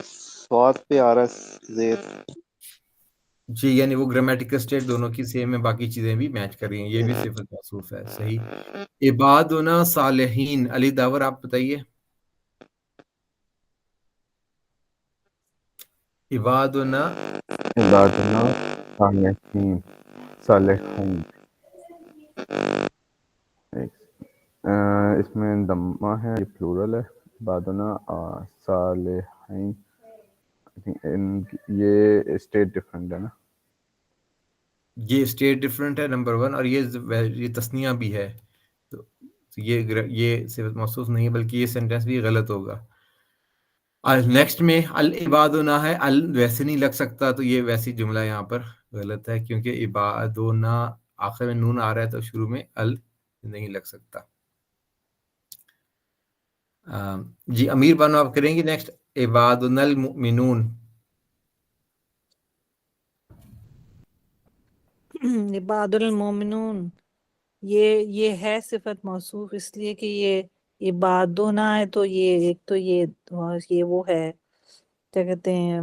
سواد پہ آ رہا ہے زیر. جی یعنی وہ گرامیٹیکل اسٹیٹ دونوں کی سیم ہے، باقی چیزیں بھی میچ کر رہی ہیں، یہ بھی صفت موصوف ہے. صحیح. عبادنا صالحین، علی داور آپ بتائیے. عبادنا صالحین، اس میں دمہ ہے، یہ پلورل ہے. عبادنا صالحین، یہ اسٹیٹ ڈفرنٹ ہے نا. یہ اسٹیٹ ڈفرنٹ ہے نمبر 1، اور یہ تثنیہ بھی ہے، تو یہ صفت موصوف نہیں ہے، بلکہ یہ سینٹینس بھی غلط ہوگا. نیکسٹ میں العبادنا ہے، ویسے نہیں لگ سکتا، تو یہ ویسی جملہ یہاں پر غلط ہے، کیونکہ عبادنا آخر میں نون آ رہا ہے تو شروع میں نہیں لگ سکتا. جی امیر بانو آپ کریں گی نیکسٹ. عبادنا المؤمنون. عباد المومنون، یہ ہے صفت موصوف اس لیے کہ یہ عبادنا ہے، تو یہ ایک تو یہ وہ ہے کیا کہتے ہیں،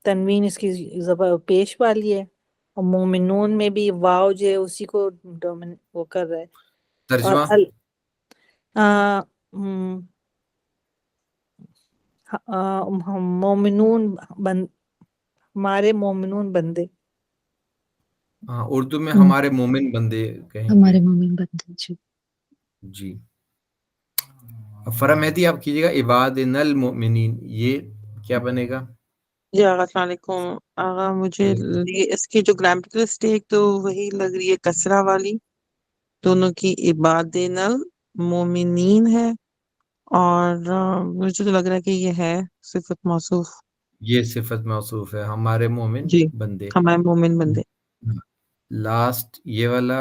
تنوین اس کی پیش والی ہے، اور مومنون میں بھی واو جو ہے اسی کو وہ کر رہا ہے. ترجمہ اور مومنون ہمارے مومنون بندے. ہاں اردو میں ہمارے مومن بندے کہیں گے. ہمارے مومن بندے. جی جی فرح مہدی آپ کیجیے گا. عبادنا المؤمنین، یہ کیا بنے گا؟ جی آغا السلام علیکم. آغا مجھے اس کی جو گرامٹیکل اسٹیک تو وہی لگ رہی ہے کسرہ والی، دونوں کی عبادنا المؤمنین ہے، اور مجھے تو لگ رہا ہے کہ یہ ہے صفت موصوف. یہ صفت موصوف ہے، ہمارے مومن جی بندے. ہمارے مومن بندے. لاسٹ یہ والا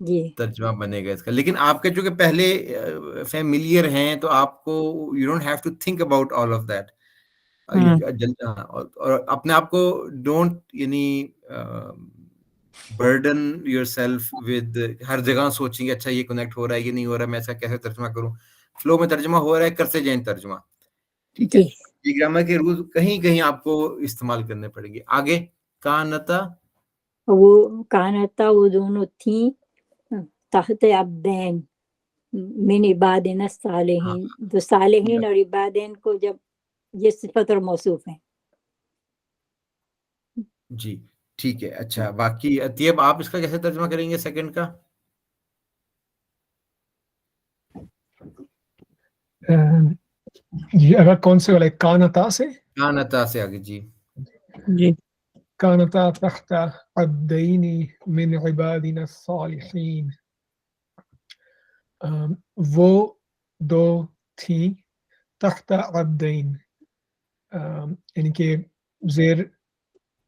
جی ترجمہ بنے گا اس کا. لیکن آپ کے چونکہ پہلے فیملیئر ہیں تو آپ کو you don't have to think about all of that. اور اپنے آپ کو ڈونٹ یعنی برڈن یور سیلف ود ہر جگہ سوچیں گے اچھا یہ کنیکٹ ہو رہا ہے یہ نہیں ہو رہا ہے میں ایسا کیسے ترجمہ کروں. فلو میں ترجمہ ہو رہا ہے کرتے جائیں ترجمہ. ٹھیک ہے. جی یہ گرامر کے رول کہیں کہیں آپ کو استعمال کرنے پڑیں گے. آگے کانتا وہ کانتا وہ دونوں تھیں تحت عبدین من عبادنا الصالحین. تو صالحین اور عبادین کو جب یہ صفت اور موصوف ہیں. جی ٹھیک ہے. اچھا باقی طیب آپ اس کا کیسے ترجمہ کریں گے سیکنڈ کا؟ جی اگر کون سے والے کانتا سے کانتا سے آگے. جی جی کانتا تحت عبدین من عبادنا الصالحین. وہ دو تھیں تحت عبدین یعنی کہ زیر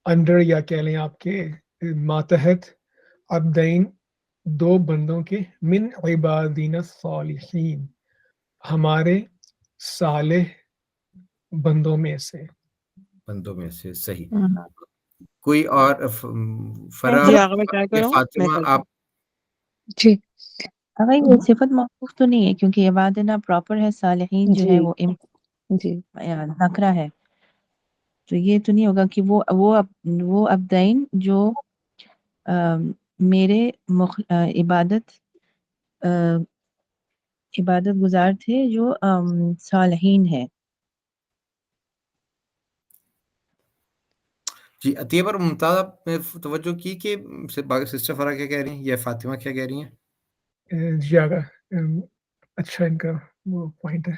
انڈر یا کہہ لیں آپ کے ماتحت عبدین دو بندوں کے من عبادنا الصالحین ہمارے صالح بندوں میں سے. بندوں میں سے. صحیح. کوئی اور فرا جی آگے میں ٹرائی یا کروں فاطمہ آپ؟ جی اگر یہ صفت موصوف تو نہیں ہے کیونکہ عبادنا پراپر ہے، صالحین جو ہے وہ جی نکرہ ہے، تو یہ تو نہیں ہوگا کہ وہ عبدین جو میرے عبادت گزار تھے جو صالحین ہے. جی عطیہ پر ممتاز آپ نے توجہ کی کہ سسٹر فرا کیا کہہ رہی ہیں یا فاطمہ کیا کہہ رہی ہیں؟ جی آگا اچھا ان کا وہ پوائنٹ ہے.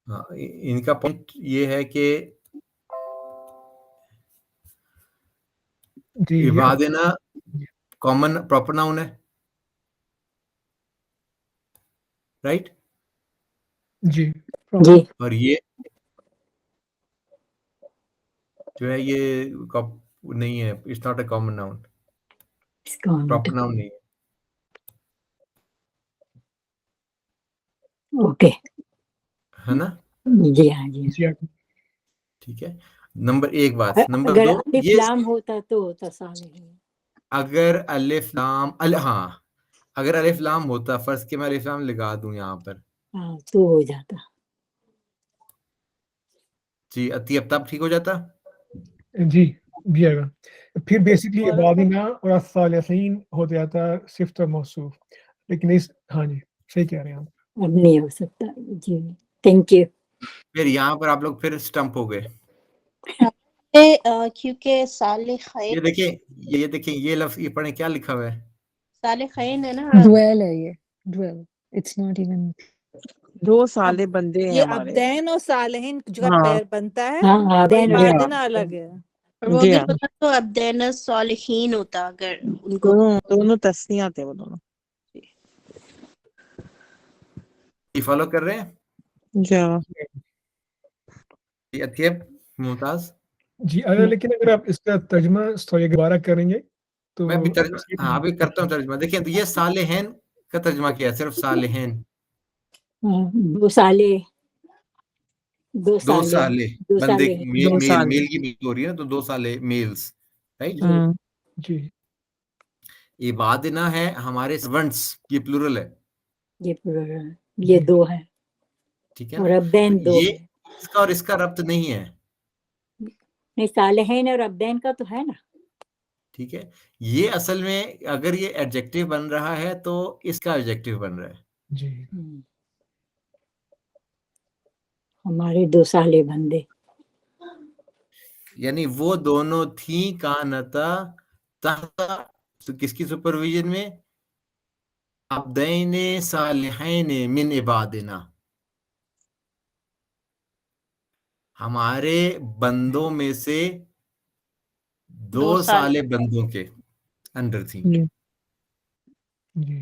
ہاں ان کا پوائنٹ یہ ہے کہ جی عبادنا کامن پراپر ناؤن ہے رائٹ. جی جی اور یہ جو ہے یہ نہیں ہے. It's not a common noun. Proper noun نہیں ہے. اوکے ہے نا. جی ہاں جی جی آگا. ٹھیک ہے. نمبر ایک بات. نمبر اگر دو الف یہ لام ہوتا تو ہوتا صالحین. اگر الف لام ہاں اگر الف لام ہوتا فرض کہ میں الف لام لگا دوں یہاں پر. ہاں تو ہو جاتا. جی اب تب ٹھیک ہو جاتا. جی بھی آگا. پھر بیسکلی عبادنا اور الصالحین ہو جاتا صفت اور موصوف. لیکن اس ہاں جی صحیح کہہ رہے ہیں آپ. اب نہیں ہو سکتا. جی تھینک یو. پھر یہاں پر آپ لوگ پھر سٹمپ ہو گئے. کیونکہ صالحین یہ دیکھیں یہ لفظ یہ پڑھیں کیا لکھا ہوا ہے. صالحین ہے نا. ڈویل ہے یہ ڈویل. اٹس ناٹ ایون دو سالے بندے ہیں یہ ہمارے. عبدین اور صالحین جو ہاں پیر بنتا ہے ہاں اور عبدین اور عبادنا الگ ہے. اور وہ جی اگر ہاں ہوتا تو عبدین الصالحین ہوتا اگر ان کو. دونوں تسنیات ہیں وہ دونوں. یہ فالو کر رہے ہیں. جی ہاں یہ اطیب ممتاز. جی اگر لیکن اگر آپ اس کا ترجمہ تھوڑی دوبارہ کریں گے تو میں بھی ترجمہ ابھی کرتا ہوں ترجمہ. دیکھیں تو یہ صالحین کا ترجمہ کیا ہے. صرف صالحین دو سالے دو سالے بندے دو سال میل کی بات ہو رہی ہے نا تو دو سالے میلز رائٹ. جی عبادنا ہے ہمارے سرونٹس یہ پلورل ہے. یہ دو ہے ٹھیک ہے اور نا. عبدین دو یہ ہے. اس کا اور اس کا ربط نہیں ہے. نہیں صالحین اور عبدین کا تو ہے نا. ٹھیک ہے. یہ اصل میں اگر یہ ایڈجیکٹو بن رہا ہے تو اس کا ایڈجیکٹو بن رہا ہے. جی ہمارے دو سالے بندے. یعنی وہ دونوں تھیں کانتا تحت تو کس کی سپرویژن میں. عبدین صالحین من عبادنا ہمارے بندوں میں سے دو سالے بندوں کے انڈر تھیں. جی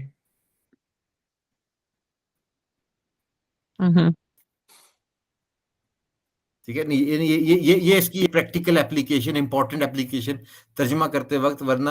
ٹھیک ہے. یہ اس کی پریکٹیکل اپلیکیشن امپورٹنٹ اپلیکیشن ترجمہ کرتے وقت. ورنہ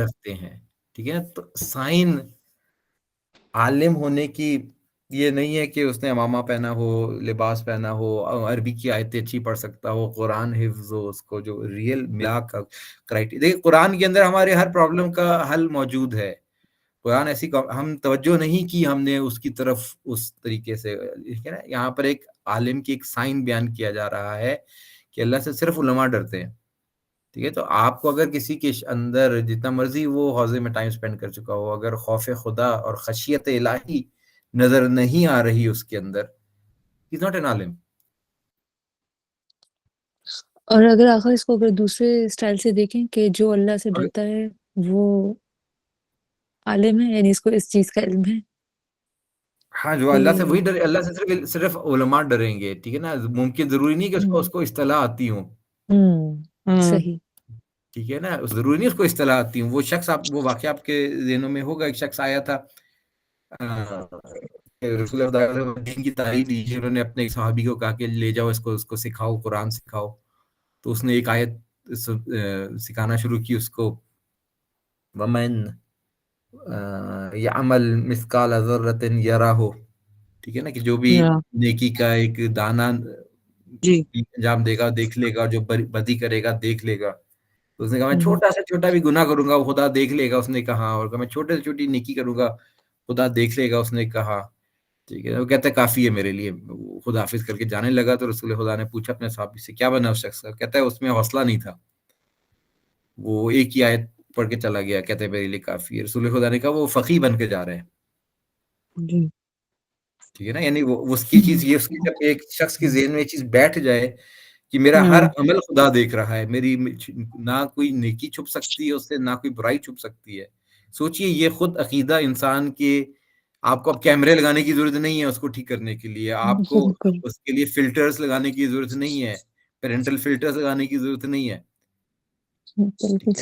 ڈرتے ہیں. ٹھیک ہے نا. تو سائن عالم ہونے کی یہ نہیں ہے کہ اس نے امامہ پہنا ہو, لباس پہنا ہو, عربی کی آیتیں اچھی پڑھ سکتا ہو, قرآن حفظ ہو, اس کو جو ریئل ملاک کا کرائٹیریا. دیکھیں قرآن کے اندر ہمارے ہر پرابلم کا حل موجود ہے. قرآن ایسی ہم توجہ نہیں کی ہم نے اس کی طرف اس طریقے سے. یہاں پر ایک عالم کی ایک سائن بیان کیا جا رہا ہے کہ اللہ سے صرف علماء ڈرتے ہیں. ٹھیک ہے. تو آپ کو اگر کسی کے اندر جتنا مرضی وہ حوضے میں ٹائم سپینڈ کر چکا ہو, اگر خوف خدا اور خشیت الہی نظر نہیں آ رہی اس کے اندر, he's not an عالم. اور اگر آخر اس کو اگر دوسرے اسٹائل سے دیکھیں کہ جو اللہ سے ڈرتا ہے وہ عالم ہے, یعنی اس کو اس چیز کا علم ہے. ہاں, جو اللہ سے وہی ڈرے, اللہ سے صرف علماء ڈریں گے. ٹھیک ہے نا. ممکن ضروری نہیں کہ اس کو اصطلاح آتی ہوں. صحیح. ٹھیک ہے نا. ضروری نہیں اس کو اصطلاح آتی ہوں. وہ شخص وہ واقعہ آپ کے ذہنوں میں ہوگا. ایک شخص آیا تھا رسول اللہ علیہ وسلم دین کی تعلیم دی, انہوں نے اپنے صحابی کو کہا کہ لے جاؤ اس کو سکھاؤ, قرآن سکھاؤ. تو اس نے ایک آیت سکھانا شروع کی اس کو, ومن یعمل مثقال ذرۃ یرہ. ٹھیک ہے نا, کہ جو بھی نیکی کا ایک دانہ انجام دے گا دیکھ لے گا, جو بدی کرے گا دیکھ لے گا. تو اس نے کہا میں چھوٹا سے چھوٹا بھی گناہ کروں گا وہ خدا دیکھ لے گا, اس نے کہا. اور میں چھوٹے سے چھوٹی نیکی کروں گا خدا دیکھ لے گا, اس نے کہا. ٹھیک ہے. وہ کہتا ہے کافی ہے میرے لیے. خدا حافظ کر کے جانے لگا. تو رسول خدا نے پوچھا اپنے صحابی سے کیا بنا اس شخص کا. کہتا ہے اس میں حوصلہ نہیں تھا, وہ ایک ہی آیت پڑھ کے چلا گیا. کہتے ہیں میرے لیے کافی ہے. رسول خدا نے کہا وہ فقیہ بن کے جا رہے ہیں. ٹھیک ہے نا. یعنی وہ اس کی چیز یہ, اس کی جب ایک شخص کے ذہن میں یہ چیز بیٹھ جائے کہ میرا ہر عمل خدا دیکھ رہا ہے, میری نہ کوئی نیکی چھپ سکتی ہے اس سے, نہ کوئی برائی چھپ سکتی ہے. سوچئے یہ خود عقیدہ انسان کے, آپ کو اب کیمرے لگانے کی ضرورت نہیں ہے اس کو ٹھیک کرنے کے لیے, آپ کو اس کے لیے فلٹرز لگانے کی ضرورت نہیں ہے, پیرنٹل فلٹرز لگانے کی ضرورت نہیں ہے.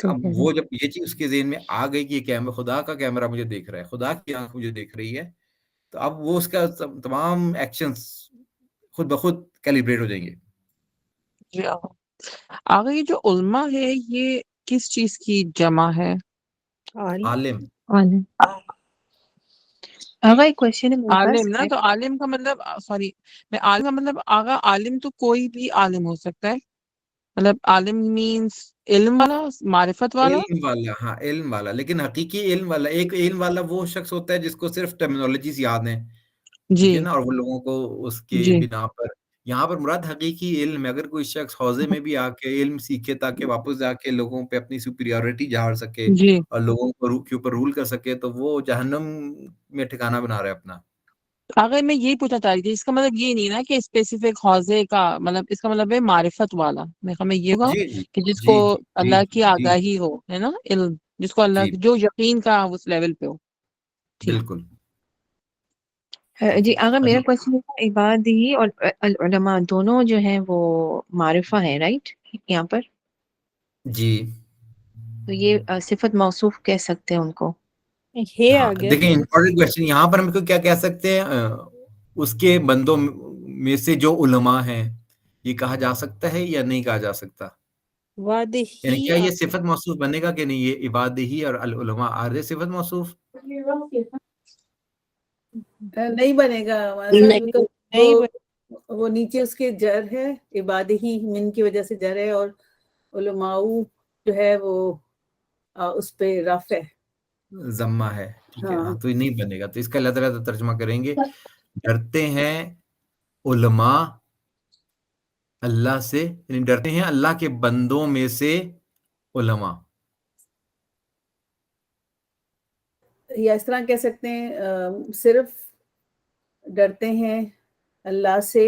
اب وہ جب یہ چیز اس کے ذہن میں آ گئی کہ یہ خدا کا کیمرہ مجھے دیکھ رہا ہے, خدا کی آنکھ مجھے دیکھ رہی ہے, تو اب وہ اس کا تمام ایکشنز خود بخود کیلیبریٹ ہو جائیں گے. جی آگے یہ جو علماء ہے یہ کس چیز کی جمع ہے؟ عالم. آگا ایک کوشچن ہے میرے پاس. عالم نا, تو عالم کا مطلب سوری میں عالم کا مطلب آگا عالم تو کوئی بھی عالم ہو سکتا ہے, مطلب عالم مینس علم والا, معرفت والا. علم والا, ہاں علم والا, لیکن حقیقی علم والا, ایک علم والا وہ شخص ہوتا ہے جس کو صرف ٹرمینالوجیز یاد ہیں. ٹھیک ہے نا. اور وہ لوگوں کو اس کے بنا پر, یہاں پر مراد حقیقی علم ہے. اگر کوئی شخص حوضے میں بھی آ کے علم سیکھے تاکہ واپس جا کے لوگوں پہ اپنی سپیریورٹی جھاڑ سکے اور لوگوں کو کے اوپر رول کر سکے, تو وہ جہنم میں ٹھکانہ بنا رہا ہے اپنا. اگر میں یہی پوچھنا چاہ رہی تھی, اس کا مطلب یہ نہیں نا کہ اسپیسیفک حوضے کا, مطلب اس کا مطلب ہے معرفت والا. میں یہ ہوگا کہ جس کو اللہ کی آگاہی ہو, ہے نا, علم, جس کو اللہ جو یقین کا اس لیول پہ ہو. بالکل. جی آگا میرا کوشچن ہے, عبادی اور العلماء دونوں جو ہیں وہ معرفہ ہیں, رائٹ یہاں پر؟ جی. تو یہ صفت موصوف کہہ سکتے ہیں ان کو. دیکھیں امپورٹنٹ کوشچن یہاں پر ہم کو کیا کہہ سکتے ہیں, اس کے بندوں میں سے جو علماء ہیں, یہ کہا جا سکتا ہے یا نہیں کہا جا سکتا؟ یعنی کیا یہ صفت موصوف بنے گا کہ نہیں؟ یہ عبادی اور العلماء آر صفت موصوف نہیں بنے گا. وہ نیچے اس کے جر ہے, عبادی من کی وجہ سے جر ہے, اور علماء جو ہے وہ اس پہ رفع ہے, ضمہ ہے. ٹھیک ہے. ہاں تو یہ نہیں بنے گا. تو اس کا اللہ تعالیٰ ترجمہ کریں گے, ڈرتے ہیں علماء اللہ سے, یعنی ڈرتے ہیں اللہ کے بندوں میں سے علماء. یا اس طرح کہہ سکتے ہیں صرف ڈرتے ہیں اللہ سے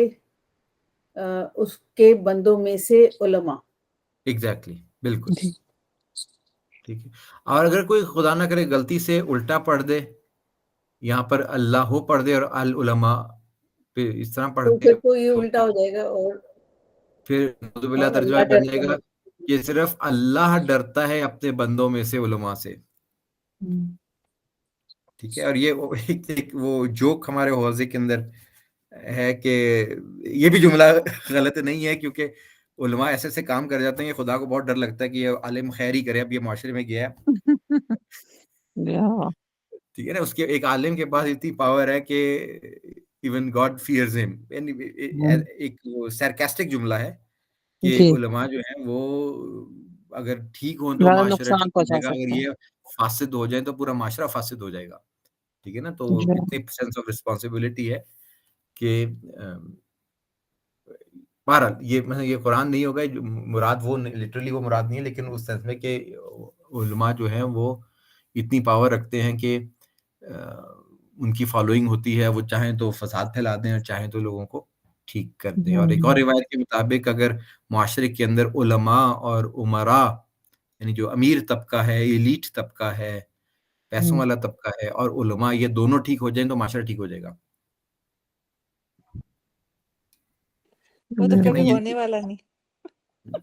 اس کے بندوں میں سے علماء. ایگزیکٹلی, بالکل ٹھیک ہے. اور اگر کوئی خدا نہ کرے غلطی سے الٹا پڑھ دے, یہاں پر اللہ ہو پڑھ دے اور العلماء پہ اس طرح پڑھ دے, تو یہ الٹا ہو جائے گا, اور پھر باللہ ترجمہ بن جائے گا کہ صرف اللہ ڈرتا ہے اپنے بندوں میں سے علماء سے. ٹھیک ہے. اور یہ وہ جوک ہمارے حوضے کے اندر ہے کہ یہ بھی جملہ غلط نہیں ہے, کیونکہ علماء ایسے ایسے کام کر جاتے ہیں کہ خدا کو بہت ڈر لگتا ہے کہ یہ عالم خیر ہی کرے. اب یہ معاشرے میں گیا ہے Yeah. ٹھیک ہے نا, اس کے ایک عالم کے پاس اتنی پاور ہے کہ ایون گاڈ فیئرز ہم. ایک سرکاسٹک جملہ ہے کہ جی علماء جو ہیں وہ اگر ٹھیک ہوں تو زیادہ معاشرہ نقصان ٹھیک ہو پہنچا جائے گا, اگر سکتے ہیں. یہ فاسد ہو جائیں تو پورا معاشرہ فاسد ہو جائے گا. ٹھیک ہے نا, تو جی اتنی سینس آف رسپانسبلٹی ہے کہ بہرحال یہ مثلا یہ قرآن نہیں ہوگا, مراد وہ لٹرلی وہ مراد نہیں ہے, لیکن اس سینس میں کہ علماء جو ہیں وہ اتنی پاور رکھتے ہیں کہ ان کی فالوئنگ ہوتی ہے, وہ چاہیں تو فساد پھیلا دیں اور چاہیں تو لوگوں کو ٹھیک کر دیں. اور ایک اور روایت کے مطابق اگر معاشرے کے اندر علماء اور عمراء یعنی جو امیر طبقہ ہے, ایلیٹ طبقہ ہے, پیسوں والا طبقہ ہے, اور علماء یہ دونوں ٹھیک ہو جائیں تو معاشرہ ٹھیک ہو جائے گا. وہ تو ٹھیک ہے نا, کبھی یہ ہونے والا نہیں.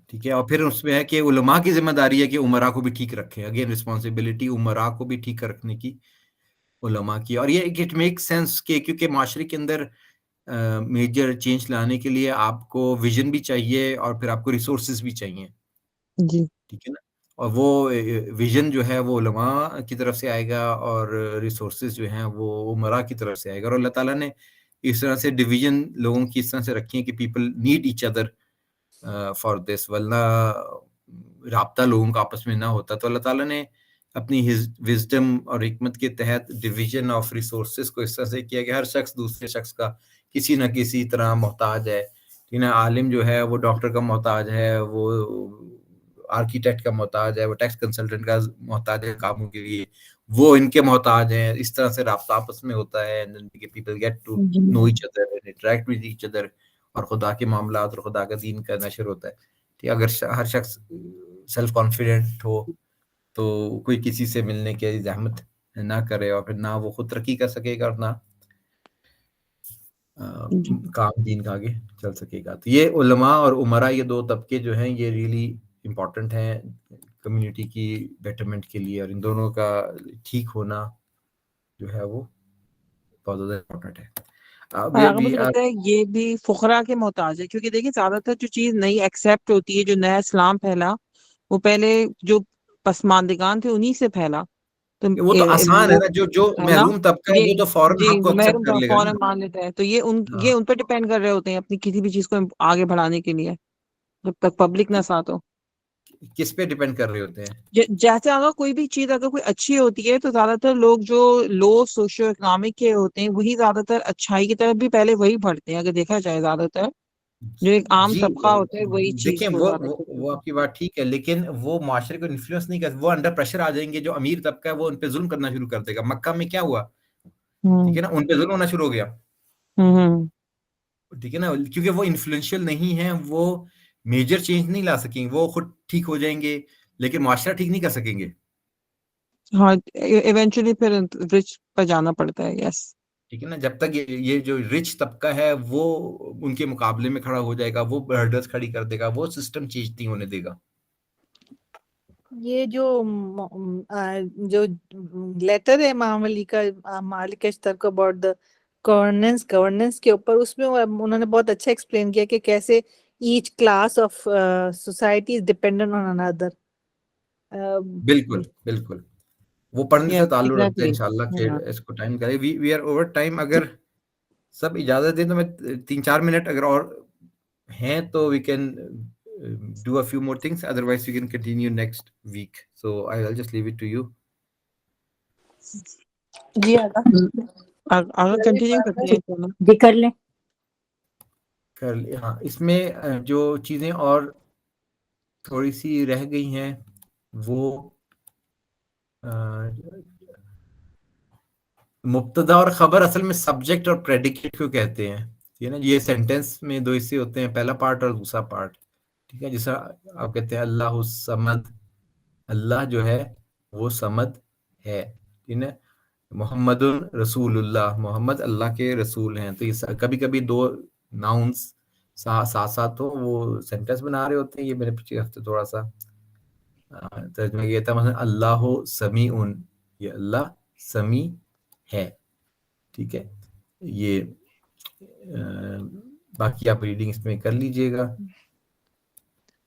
ٹھیک ہے. اور پھر اس میں ہے کہ علماء کی ذمہ داری ہے کہ عمراء کو بھی ٹھیک رکھیں. اگین رسپانسبلٹی عمراء کو بھی ٹھیک رکھنے کی علماء کی. اور یہ اٹ میک سینس کہ کیونکہ معاشرے کے اندر میجر چینج لانے کے لیے آپ کو ویژن بھی چاہیے اور پھر آپ کو ریسورسز بھی چاہیے. جی ٹھیک ہے نا, اور وہ ویژن جو ہے وہ علماء کی طرف سے آئے گا اور ریسورسز جو ہیں وہ عمراء کی طرف سے آئے گا. اور اللہ تعالیٰ نے اس طرح سے ڈویژن لوگوں کی اس طرح سے رکھی ہے کہ people need each other for this, ورنہ رابطہ لوگوں کا آپس میں نہ ہوتا. تو اللہ تعالیٰ نے اپنی وزڈم اور حکمت کے تحت ڈویژن آف ریسورسز کو اس طرح سے کیا کہ ہر شخص دوسرے شخص کا کسی نہ کسی طرح محتاج ہے. عالم جو ہے وہ ڈاکٹر کا محتاج ہے, وہ آرکیٹیکٹ کا محتاج ہے, وہ ٹیکس کنسلٹنٹ کا محتاج ہے کاموں کے لیے, وہ ان کے محتاج ہیں. اس طرح سے رابطہ آپس میں ہوتا ہے. People get to know each other and interact with each other, اور خدا کے معاملات اور خدا کا دین کا نشر ہوتا ہے. ٹھیک, اگر ہر شخص سیلف کانفیڈنٹ ہو تو کوئی کسی سے ملنے کی زحمت نہ کرے, اور پھر نہ وہ خود ترقی کر سکے گا اور نہ کام دین کا آگے چل سکے گا. تو یہ علماء اور عمراء یہ دو طبقے جو ہیں یہ ریئلی امپورٹنٹ ہیں کمیونٹی کی بیٹرمنٹ کے لیے, اور ان دونوں کا ٹھیک ہونا جو ہے وہ بہت زیادہ امپورٹنٹ ہے. مجھے لگتا ہے یہ بھی فقراء کے محتاج ہے, کیونکہ دیکھیں زیادہ تر جو چیز نئی ایکسیپٹ ہوتی ہے, جو نیا اسلام پھیلا, وہ پہلے جو پسماندگان تھے انہی سے پھیلا. وہ تو آسان ہے نا, جو محروم طبقہ ہے وہ تو فوراً جی آپ کو ایکسیپٹ کر لے گا فوراً نا. مان لیتا ہے. تو یہ ان پہ ڈپینڈ کر رہے ہوتے ہیں اپنی کسی بھی چیز کو آگے بڑھانے کے لیے, جب تک پبلک نہ ساتھ ہو. کس پہ ڈپینڈ کر رہے ہوتے ہیں؟ جیسے اگر کوئی بھی چیز اگر کوئی اچھی ہوتی ہے تو زیادہ تر لوگ جو لو سوشو اکنامک کے ہوتے ہیں وہی زیادہ تر اچھائی کی طرف بھی پہلے وہی بڑھتے ہیں. اگر دیکھا جائے زیادہ تر جو ایک عام جی طبقہ ہوتا ہے وہی چیز دیکھیں کو زیادہ وہ آپ کی بات ٹھیک ہے, لیکن وہ معاشرے کو انفلوئنس نہیں کر, وہ انڈر پریشر آ جائیں گے. جو امیر طبقہ ہے وہ ان پہ ظلم کرنا شروع کر دے گا. مکہ میں کیا ہوا, ٹھیک ہے نا, ان پہ ظلم ہونا شروع ہو گیا. ٹھیک ہے نا, کیونکہ وہ انفلوئنشل نہیں ہیں, وہ میجر چینج نہیں لا سکیں گے. وہ خود ٹھیک ہو جائیں گے لیکن معاشرہ ٹھیک نہیں کر سکیں گے. ہاں ایونچولی پھر رچ پہ جانا پڑتا ہے. یس ٹھیک ہے نا, جب تک یہ جو رچ طبقہ ہے وہ ان کے مقابلے میں کھڑا ہو جائے گا, وہ برڈرز کھڑی کر دے گا, وہ سسٹم چینج نہیں ہونے دے گا. یہ جو لیٹر ہے امام علی کا مالک اشتر کو اباؤٹ دا گورننس کے اوپر, اس میں انہوں نے بہت اچھا ایکسپلین کیا کہ کیسے each class of society is dependent on اندر. بالکل بالکل, وہ پڑھنے سے تعلق رکھتے ہیں. انشاءاللہ کہ ہاں اس کو ٹائم کرے. We are over time. اگر سب اجازت دیں تو میں 3-4 منٹ اگر اور ہیں تو we can do a few more things, otherwise we can continue next week, so I'll just leave it to you. جی اگر کنٹینیو کرتے ہیں بھی کر لیں. کر لیا. ہاں, اس میں جو چیزیں اور تھوڑی سی رہ گئی ہیں وہ مبتدا اور خبر اصل میں سبجیکٹ اور پریڈیکیٹ کو کہتے ہیں. ٹھیک ہے نا, یہ سینٹینس میں دو حصے ہوتے ہیں, پہلا پارٹ اور دوسرا پارٹ. ٹھیک ہے, جیسا آپ کہتے ہیں اللہ الصمد, اللہ جو ہے وہ صمد ہے. ٹھیک ہے, محمد رسول اللہ, محمد اللہ کے رسول ہیں. تو یہ کبھی کبھی دو ناؤنس ساتھ ساتھ ہو وہ سینٹینس بنا رہے ہوتے ہیں. یہ میرے پچھلے ہفتے تھوڑا سا ترجمہ کیا تھا. مثلا اللہ سمیع, یہ اللہ سمیع ہے. ٹھیک ہے, یہ باقی آپ ریڈنگ اس میں کر لیجئے گا.